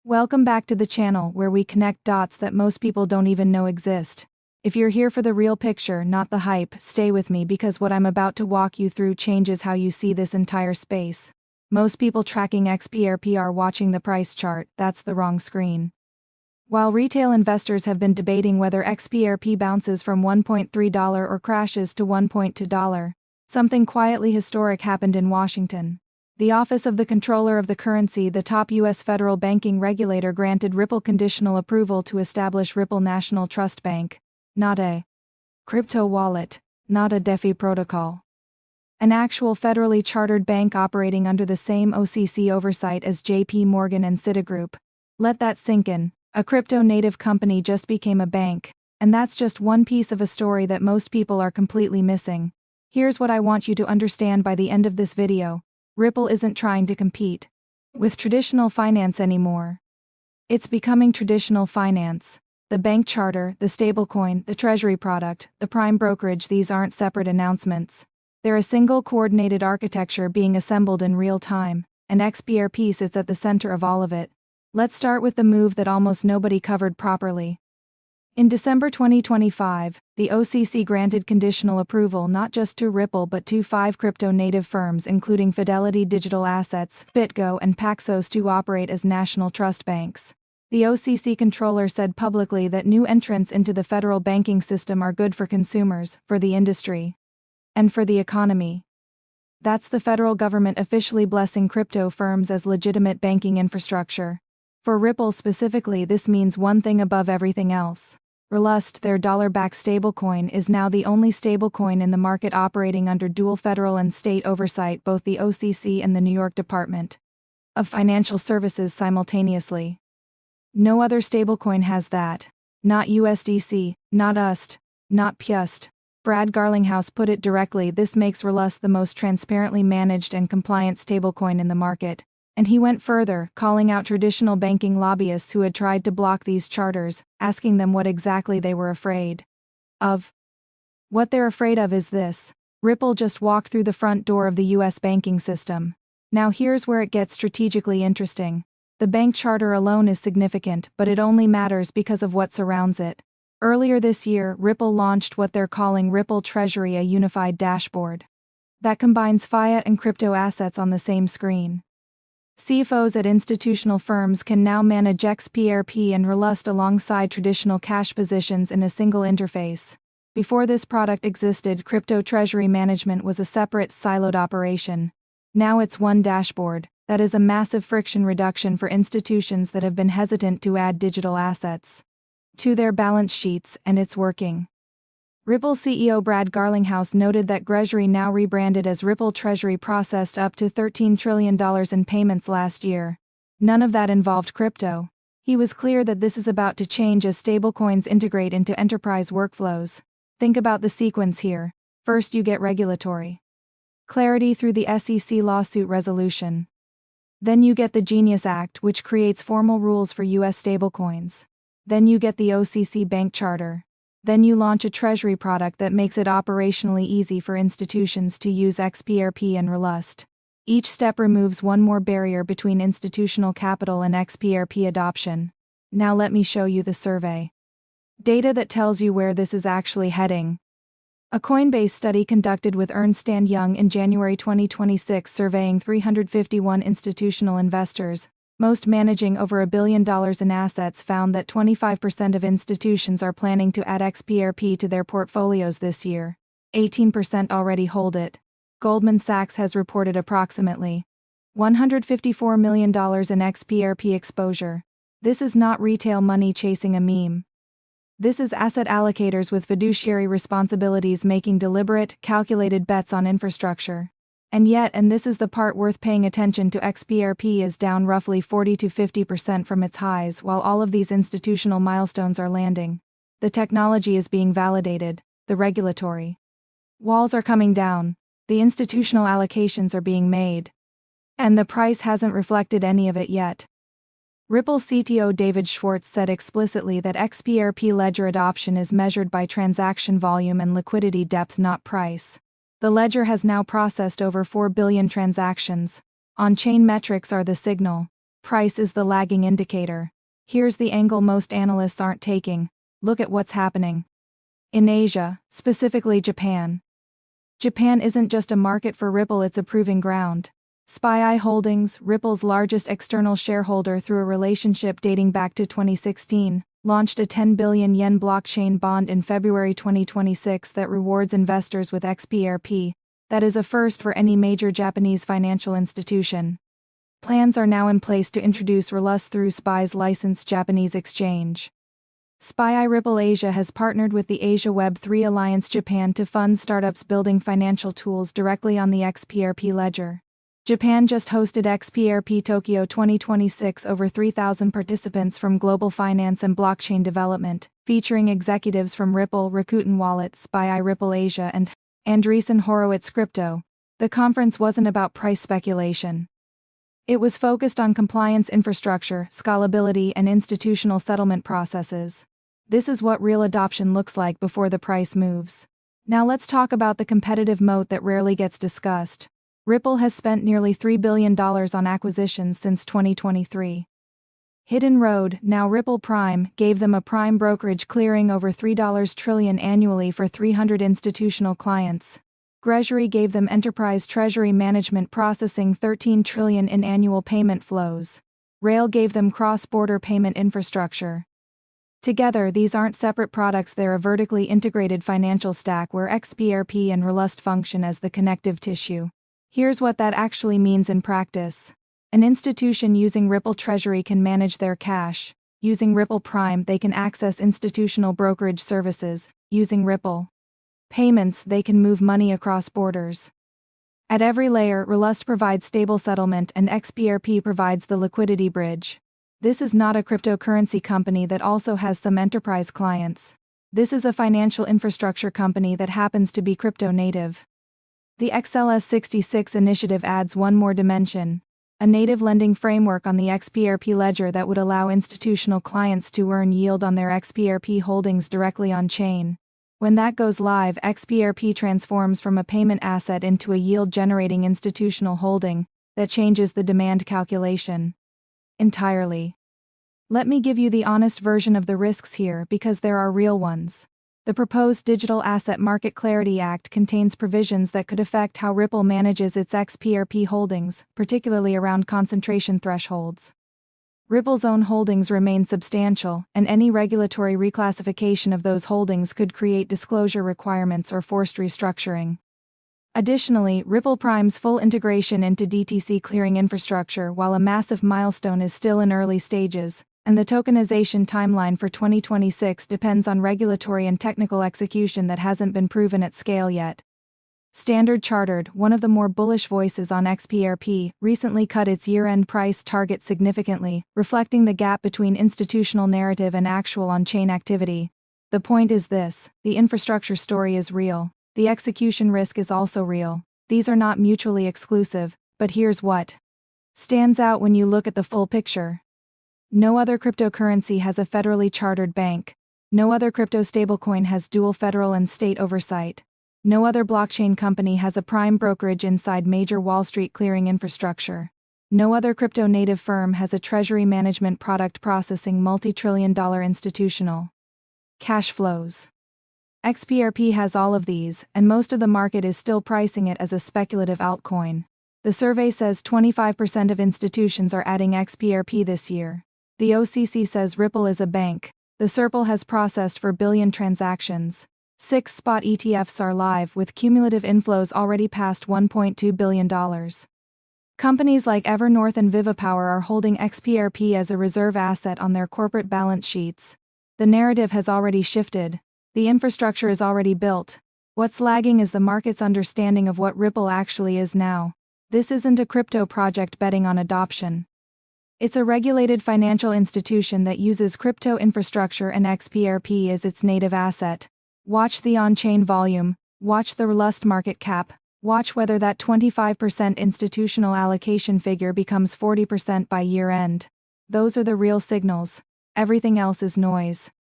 Welcome back to the channel where we connect dots that most people don't even know exist. If you're here for the real picture, not the hype, stay with me because what I'm about to walk you through changes how you see this entire space. Most people tracking XRP are watching the price chart, that's the wrong screen. While retail investors have been debating whether XRP bounces from $1.3 or crashes to $1.2, something quietly historic happened in Washington. The Office of the Comptroller of the Currency, the top U.S. federal banking regulator, granted Ripple conditional approval to establish Ripple National Trust Bank, not a crypto wallet, not a DeFi protocol. An actual federally chartered bank operating under the same OCC oversight as JP Morgan and Citigroup. Let that sink in. A crypto-native company just became a bank, and that's just one piece of a story that most people are completely missing. Here's what I want you to understand by the end of this video. Ripple isn't trying to compete with traditional finance anymore. It's becoming traditional finance. The bank charter, the stablecoin, the treasury product, the prime brokerage, these aren't separate announcements. They're a single coordinated architecture being assembled in real time, and XRP sits at the center of all of it. Let's start with the move that almost nobody covered properly. In December 2025, the OCC granted conditional approval not just to Ripple but to 5 crypto-native firms including Fidelity Digital Assets, BitGo and Paxos to operate as national trust banks. The OCC controller said publicly that new entrants into the federal banking system are good for consumers, for the industry, and for the economy. That's the federal government officially blessing crypto firms as legitimate banking infrastructure. For Ripple specifically, this means one thing above everything else. Ripple, their dollar-backed stablecoin, is now the only stablecoin in the market operating under dual federal and state oversight, both the OCC and the New York Department of Financial Services simultaneously. No other stablecoin has that. Not USDC, not USD, not PUSD. Brad Garlinghouse put it directly, this makes Ripple the most transparently managed and compliant stablecoin in the market. And he went further, calling out traditional banking lobbyists who had tried to block these charters, asking them what exactly they were afraid of. What they're afraid of is this: Ripple just walked through the front door of the US banking system. Now here's where it gets strategically interesting. The bank charter alone is significant, but it only matters because of what surrounds it. Earlier this year, Ripple launched what they're calling Ripple Treasury, a unified dashboard that combines fiat and crypto assets on the same screen. CFOs at institutional firms can now manage XRP and Ripple alongside traditional cash positions in a single interface. Before this product existed, crypto treasury management was a separate, siloed operation. Now it's one dashboard. That is a massive friction reduction for institutions that have been hesitant to add digital assets to their balance sheets, and it's working. Ripple CEO Brad Garlinghouse noted that Treasury, now rebranded as Ripple Treasury, processed up to $13 trillion in payments last year. None of that involved crypto. He was clear that this is about to change as stablecoins integrate into enterprise workflows. Think about the sequence here. First, you get regulatory clarity through the SEC lawsuit resolution. Then you get the Genius Act, which creates formal rules for US stablecoins. Then you get the OCC bank charter. Then you launch a treasury product that makes it operationally easy for institutions to use XRP and Ripple. Each step removes one more barrier between institutional capital and XRP adoption. Now let me show you the survey data that tells you where this is actually heading. A Coinbase study conducted with Ernst & Young in January 2026 surveying 351 institutional investors, most managing over $1 billion in assets, found that 25% of institutions are planning to add XRP to their portfolios this year. 18% already hold it. Goldman Sachs has reported approximately $154 million in XRP exposure. This is not retail money chasing a meme. This is asset allocators with fiduciary responsibilities making deliberate, calculated bets on infrastructure. And yet, and this is the part worth paying attention to, XRP is down roughly 40 to 50% from its highs while all of these institutional milestones are landing. The technology is being validated, the regulatory walls are coming down, the institutional allocations are being made. And the price hasn't reflected any of it yet. Ripple CTO David Schwartz said explicitly that XRP ledger adoption is measured by transaction volume and liquidity depth, not price. The ledger has now processed over 4 billion transactions. On-chain metrics are the signal. Price is the lagging indicator. Here's the angle most analysts aren't taking. Look at what's happening in Asia, specifically Japan. Japan isn't just a market for Ripple, it's a proving ground. SPY Holdings, Ripple's largest external shareholder through a relationship dating back to 2016, launched a 10 billion yen blockchain bond in February 2026 that rewards investors with XRP. That is a first for any major Japanese financial institution. Plans are now in place to introduce RLUS through SPY's licensed Japanese exchange. SPY Ripple Asia has partnered with the Asia Web3 Alliance Japan to fund startups building financial tools directly on the XRP ledger. Japan just hosted XRP Tokyo 2026, over 3,000 participants from global finance and blockchain development, featuring executives from Ripple, Rakuten Wallet, SPY Ripple Asia and Andreessen Horowitz Crypto. The conference wasn't about price speculation. It was focused on compliance infrastructure, scalability, and institutional settlement processes. This is what real adoption looks like before the price moves. Now let's talk about the competitive moat that rarely gets discussed. Ripple has spent nearly $3 billion on acquisitions since 2023. Hidden Road, now Ripple Prime, gave them a prime brokerage clearing over $3 trillion annually for 300 institutional clients. Treasury gave them enterprise treasury management processing $13 trillion in annual payment flows. Rail gave them cross-border payment infrastructure. Together, these aren't separate products, they're a vertically integrated financial stack where XRP and RLUS function as the connective tissue. Here's what that actually means in practice. An institution using Ripple Treasury can manage their cash. Using Ripple Prime, they can access institutional brokerage services. Using Ripple Payments, they can move money across borders. At every layer, RLUS provides stable settlement and XRP provides the liquidity bridge. This is not a cryptocurrency company that also has some enterprise clients. This is a financial infrastructure company that happens to be crypto native. The XLS66 initiative adds one more dimension: a native lending framework on the XRP ledger that would allow institutional clients to earn yield on their XRP holdings directly on-chain. When that goes live, XRP transforms from a payment asset into a yield-generating institutional holding that changes the demand calculation entirely. Let me give you the honest version of the risks here, because there are real ones. The proposed Digital Asset Market Clarity Act contains provisions that could affect how Ripple manages its XRP holdings, particularly around concentration thresholds. Ripple's own holdings remain substantial, and any regulatory reclassification of those holdings could create disclosure requirements or forced restructuring. Additionally, Ripple Prime's full integration into DTCC clearing infrastructure, while a massive milestone, is still in early stages, and the tokenization timeline for 2026 depends on regulatory and technical execution that hasn't been proven at scale yet. Standard Chartered, one of the more bullish voices on XRP, recently cut its year-end price target significantly, reflecting the gap between institutional narrative and actual on-chain activity. The point is this: the infrastructure story is real. The execution risk is also real. These are not mutually exclusive, but here's what stands out when you look at the full picture. No other cryptocurrency has a federally chartered bank. No other crypto stablecoin has dual federal and state oversight. No other blockchain company has a prime brokerage inside major Wall Street clearing infrastructure. No other crypto-native firm has a treasury management product processing multi-trillion-dollar institutional cash flows. XRP has all of these, and most of the market is still pricing it as a speculative altcoin. The survey says 25% of institutions are adding XRP this year. The OCC says Ripple is a bank. The Circle has processed 4 billion transactions. 6 spot ETFs are live, with cumulative inflows already past $1.2 billion. Companies like Evernorth and Vivapower are holding XRP as a reserve asset on their corporate balance sheets. The narrative has already shifted. The infrastructure is already built. What's lagging is the market's understanding of what Ripple actually is now. This isn't a crypto project betting on adoption. It's a regulated financial institution that uses crypto infrastructure and XRP as its native asset. Watch the on-chain volume, watch the RLUS market cap, watch whether that 25% institutional allocation figure becomes 40% by year-end. Those are the real signals. Everything else is noise.